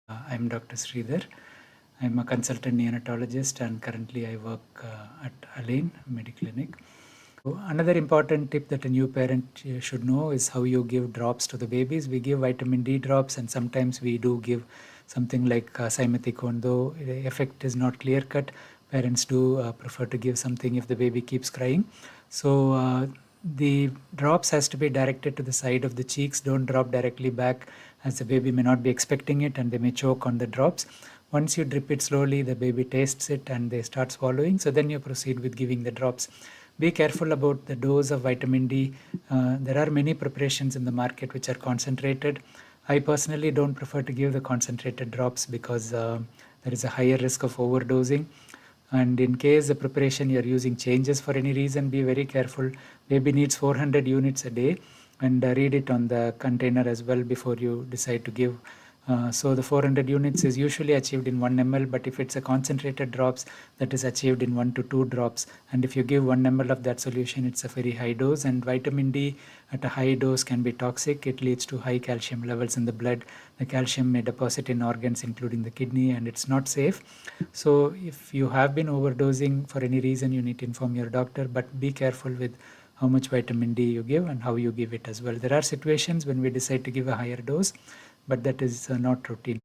I'm Dr. Sridhar. I'm a consultant neonatologist and currently I work at Alain Mediclinic. Another important tip that a new parent should know is how you give drops to the babies. We give vitamin D drops and sometimes we do give something like simethicone, though the effect is not clear cut. Parents do prefer to give something if the baby keeps crying. So the drops has to be directed to the side of the cheeks. Don't drop directly back, as the baby may not be expecting it and they may choke on the drops. Once you drip it slowly, the baby tastes it and they start swallowing. So then you proceed with giving the drops. Be careful about the dose of vitamin D. There are many preparations in the market which are concentrated. I personally don't prefer to give the concentrated drops because there is a higher risk of overdosing. And in case the preparation you're using changes for any reason, be very careful. Baby needs 400 units a day, and read it on the container as well before you decide to give. So the 400 units is usually achieved in 1 ml, but if it's a concentrated drops, that is achieved in 1 to 2 drops. And if you give 1 ml of that solution, it's a very high dose. And vitamin D at a high dose can be toxic. It leads to high calcium levels in the blood. The calcium may deposit in organs, including the kidney, and it's not safe. So if you have been overdosing for any reason, you need to inform your doctor, but be careful with how much vitamin D you give and how you give it as well. There are situations when we decide to give a higher dose, but that is not routine.